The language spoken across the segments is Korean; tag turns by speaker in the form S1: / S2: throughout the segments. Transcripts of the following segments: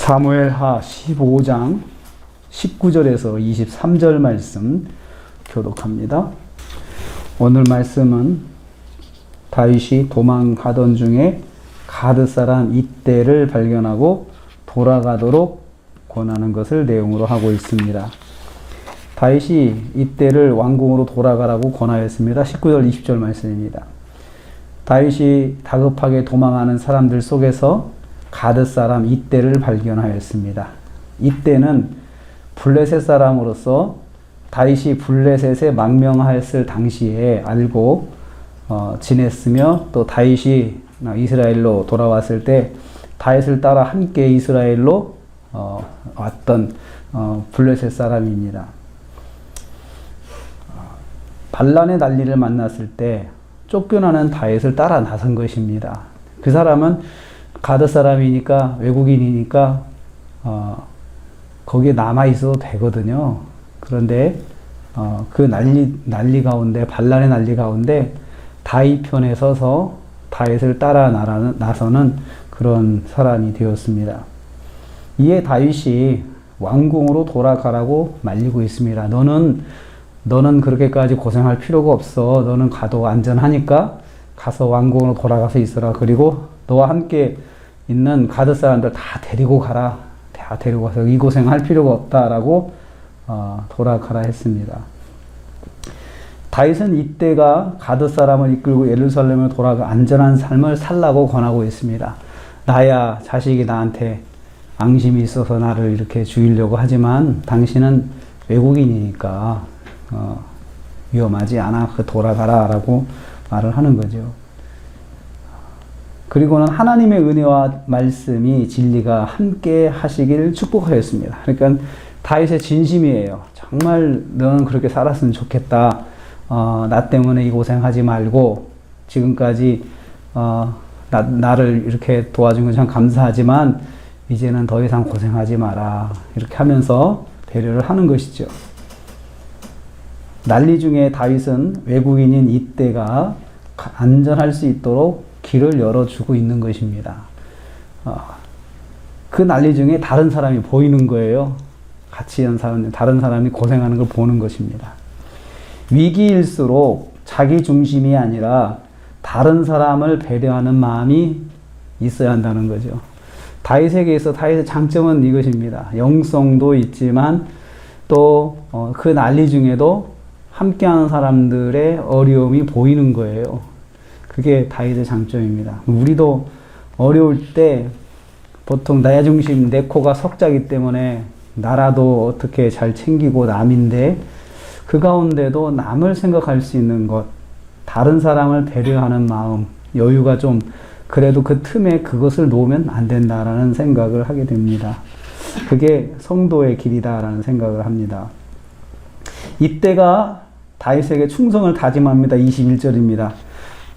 S1: 사무엘하 15장 19절에서 23절 말씀 교독합니다. 오늘 말씀은 다윗이 도망가던 중에 가드 사람 이떼를 발견하고 돌아가도록 권하는 것을 내용으로 하고 있습니다. 다윗이 이떼를 왕궁으로 돌아가라고 권하였습니다. 19절 20절 말씀입니다. 다윗이 다급하게 도망하는 사람들 속에서 가드 사람 이떼를 발견하였습니다. 이떼는 블레셋 사람으로서 다윗이 블레셋에 망명하였을 당시에 알고 지냈으며, 또 다윗이 이스라엘로 돌아왔을 때 다윗을 따라 함께 이스라엘로 왔던 블레셋 사람입니다. 반란의 난리를 만났을 때 쫓겨나는 다윗을 따라 나선 것입니다. 그 사람은 가드 사람이니까, 외국인이니까 거기에 남아 있어도 되거든요. 그런데 그 난리 가운데, 반란의 난리 가운데 다윗 편에 서서 다윗을 따라 나서는 그런 사람이 되었습니다. 이에 다윗이 왕궁으로 돌아가라고 말리고 있습니다. 너는 그렇게까지 고생할 필요가 없어. 너는 가도 안전하니까 가서 왕궁으로 돌아가서 있어라. 그리고 너와 함께 있는 가드 사람들 다 데리고 가라. 다 데리고 가서 이 고생할 필요가 없다라고 돌아가라 했습니다. 다윗은 이때가 가드 사람을 이끌고 예루살렘을 돌아가 안전한 삶을 살라고 권하고 있습니다. 나야 자식이 나한테 앙심이 있어서 나를 이렇게 죽이려고 하지만 당신은 외국인이니까 위험하지 않아. 돌아가라 라고 말을 하는 거죠. 그리고는 하나님의 은혜와 말씀이, 진리가 함께 하시기를 축복하였습니다. 그러니까 다윗의 진심이에요. 정말 너는 그렇게 살았으면 좋겠다. 나 때문에 이 고생하지 말고 지금까지 나를 이렇게 도와준 건 참 감사하지만 이제는 더 이상 고생하지 마라. 이렇게 하면서 배려를 하는 것이죠. 난리 중에 다윗은 외국인인 이때가 안전할 수 있도록 길을 열어주고 있는 것입니다. 그 난리 중에 다른 사람이 보이는 거예요. 같이 있는 사람, 다른 사람이 고생하는 걸 보는 것입니다. 위기일수록 자기 중심이 아니라 다른 사람을 배려하는 마음이 있어야 한다는 거죠. 다윗에게서 다윗의 장점은 이것입니다. 영성도 있지만 또 그 난리 중에도 함께하는 사람들의 어려움이 보이는 거예요. 그게 다윗의 장점입니다. 우리도 어려울 때 보통 나 중심, 내 코가 석자기 때문에 나라도 어떻게 잘 챙기고 남인데, 그 가운데도 남을 생각할 수 있는 것, 다른 사람을 배려하는 마음, 여유가 좀, 그래도 그 틈에 그것을 놓으면 안 된다라는 생각을 하게 됩니다. 그게 성도의 길이다라는 생각을 합니다. 이때가 다윗에게 충성을 다짐합니다. 21절입니다.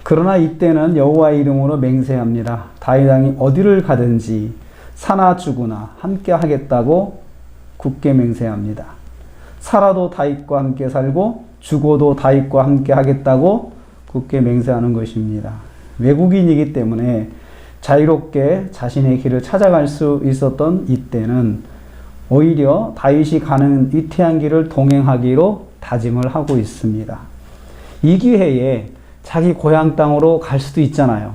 S1: 그러나 이때는 여호와의 이름으로 맹세합니다. 다윗 왕이 어디를 가든지 사나 죽으나 함께 하겠다고 굳게 맹세합니다. 살아도 다윗과 함께 살고 죽어도 다윗과 함께 하겠다고 굳게 맹세하는 것입니다. 외국인이기 때문에 자유롭게 자신의 길을 찾아갈 수 있었던 이때는 오히려 다윗이 가는 위태한 길을 동행하기로 다짐을 하고 있습니다. 이 기회에 자기 고향 땅으로 갈 수도 있잖아요.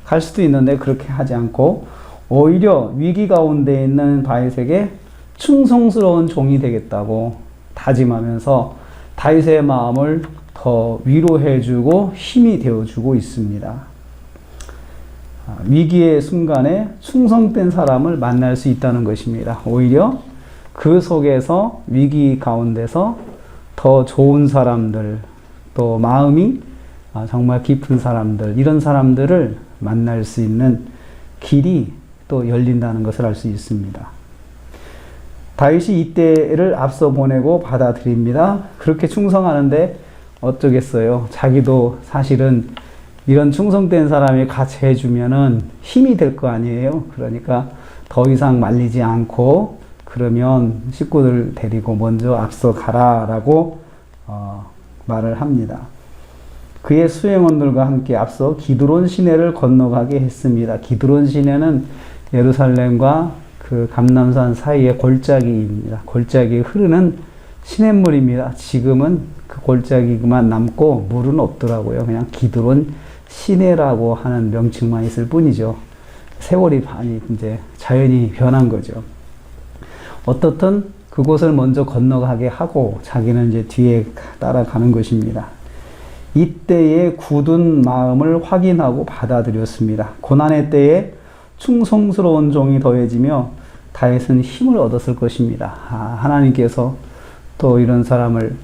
S1: 갈 수도 있는데 그렇게 하지 않고 오히려 위기 가운데 있는 다윗에게 충성스러운 종이 되겠다고 다짐하면서 다윗의 마음을 더 위로해주고 힘이 되어주고 있습니다. 위기의 순간에 충성된 사람을 만날 수 있다는 것입니다. 오히려 그 속에서, 위기 가운데서 더 좋은 사람들, 또 마음이 정말 깊은 사람들, 이런 사람들을 만날 수 있는 길이 또 열린다는 것을 알 수 있습니다. 다윗이 이때를 앞서 보내고 받아들입니다. 그렇게 충성하는데 어쩌겠어요. 자기도 사실은 이런 충성된 사람이 같이 해주면은 힘이 될 거 아니에요. 그러니까 더 이상 말리지 않고, 그러면 식구들 데리고 먼저 앞서 가라라고 말을 합니다. 그의 수행원들과 함께 앞서 기드론 시내를 건너가게 했습니다. 기드론 시내는 예루살렘과 그 감람산 사이에 골짜기입니다. 골짜기에 흐르는 시냇물입니다. 지금은 그 골짜기만 남고 물은 없더라고요. 그냥 기드론 시내라고 하는 명칭만 있을 뿐이죠. 세월이 많이 이제 자연이 변한 거죠. 어떻든 그곳을 먼저 건너가게 하고 자기는 이제 뒤에 따라가는 것입니다. 이때의 굳은 마음을 확인하고 받아들였습니다. 고난의 때에 충성스러운 종이 더해지며 다윗은 힘을 얻었을 것입니다. 하나님께서 또 이런 사람을,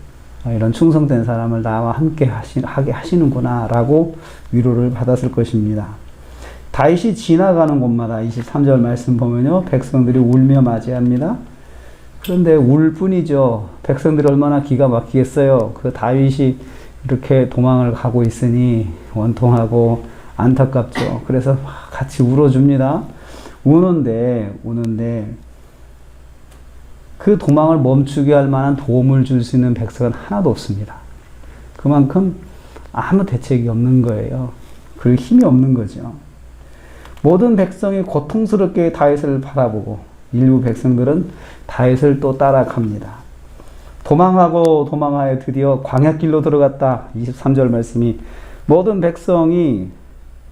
S1: 이런 충성된 사람을 나와 함께 하게 하시는구나 라고 위로를 받았을 것입니다. 다윗이 지나가는 곳마다 23절 말씀 보면요, 백성들이 울며 맞이합니다. 그런데 울 뿐이죠. 백성들이 얼마나 기가 막히겠어요. 그 다윗이 이렇게 도망을 가고 있으니 원통하고 안타깝죠. 그래서 같이 울어줍니다. 우는데 그 도망을 멈추게 할 만한 도움을 줄 수 있는 백성은 하나도 없습니다. 그만큼 아무 대책이 없는 거예요. 그럴 힘이 없는 거죠. 모든 백성이 고통스럽게 다윗을 바라보고 일부 백성들은 다윗을 또 따라갑니다. 도망하여 드디어 광야길로 들어갔다. 23절 말씀이 모든 백성이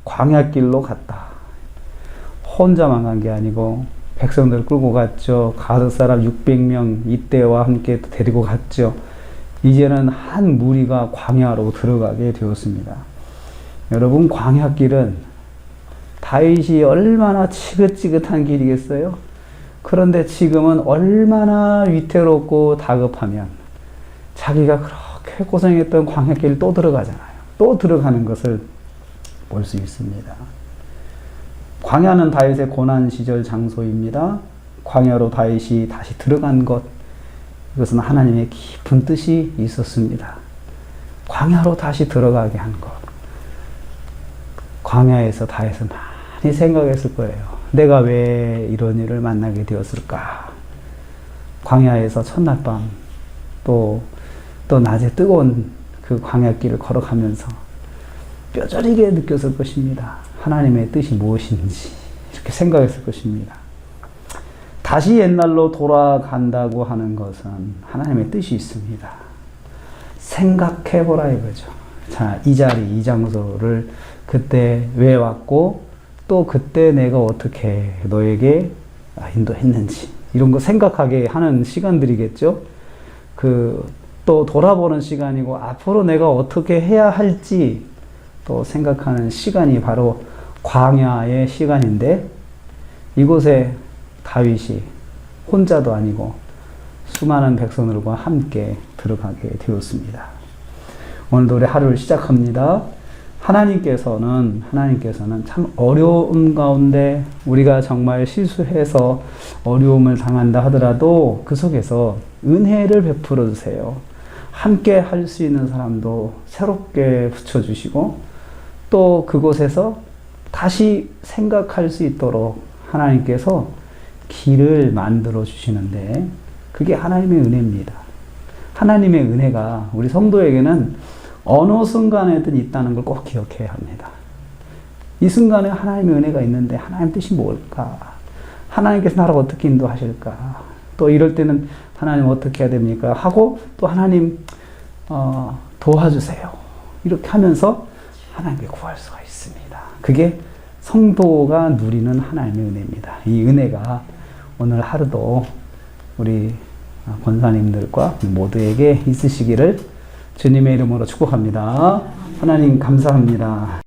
S1: 광야길로 갔다. 혼자만 간 게 아니고 백성들을 끌고 갔죠. 가드 사람 600명 이때와 함께 데리고 갔죠. 이제는 한 무리가 광야로 들어가게 되었습니다. 여러분, 광야길은 다윗이 얼마나 지긋지긋한 길이겠어요? 그런데 지금은 얼마나 위태롭고 다급하면 자기가 그렇게 고생했던 광야길 또 들어가잖아요. 또 들어가는 것을 볼 수 있습니다. 광야는 다윗의 고난 시절 장소입니다. 광야로 다윗이 다시 들어간 것, 이것은 하나님의 깊은 뜻이 있었습니다. 광야로 다시 들어가게 한 것. 광야에서 다윗은 많이 생각했을 거예요. 내가 왜 이런 일을 만나게 되었을까? 광야에서 첫날 밤, 또 낮에 뜨거운 그 광야길을 걸어가면서 뼈저리게 느꼈을 것입니다. 하나님의 뜻이 무엇인지 이렇게 생각했을 것입니다. 다시 옛날로 돌아간다고 하는 것은 하나님의 뜻이 있습니다. 생각해보라 이거죠. 자, 이 자리, 이 장소를 그때 왜 왔고 또 그때 내가 어떻게 너에게 인도했는지 이런 거 생각하게 하는 시간들이겠죠. 또 돌아보는 시간이고 앞으로 내가 어떻게 해야 할지 또 생각하는 시간이 바로 광야의 시간인데, 이곳에 다윗이 혼자도 아니고 수많은 백성들과 함께 들어가게 되었습니다. 오늘도 우리 하루를 시작합니다. 하나님께서는 참 어려움 가운데 우리가 정말 실수해서 어려움을 당한다 하더라도 그 속에서 은혜를 베풀어 주세요. 함께 할 수 있는 사람도 새롭게 붙여주시고 또 그곳에서 다시 생각할 수 있도록 하나님께서 길을 만들어 주시는데, 그게 하나님의 은혜입니다. 하나님의 은혜가 우리 성도에게는 어느 순간에든 있다는 걸 꼭 기억해야 합니다. 이 순간에 하나님의 은혜가 있는데 하나님 뜻이 뭘까? 하나님께서 나를 어떻게 인도하실까? 또 이럴 때는 하나님 어떻게 해야 됩니까? 하고 또 하나님 도와주세요. 이렇게 하면서 하나님께 구할 수가 있습니다. 그게 성도가 누리는 하나님의 은혜입니다. 이 은혜가 오늘 하루도 우리 권사님들과 모두에게 있으시기를 주님의 이름으로 축복합니다. 하나님 감사합니다.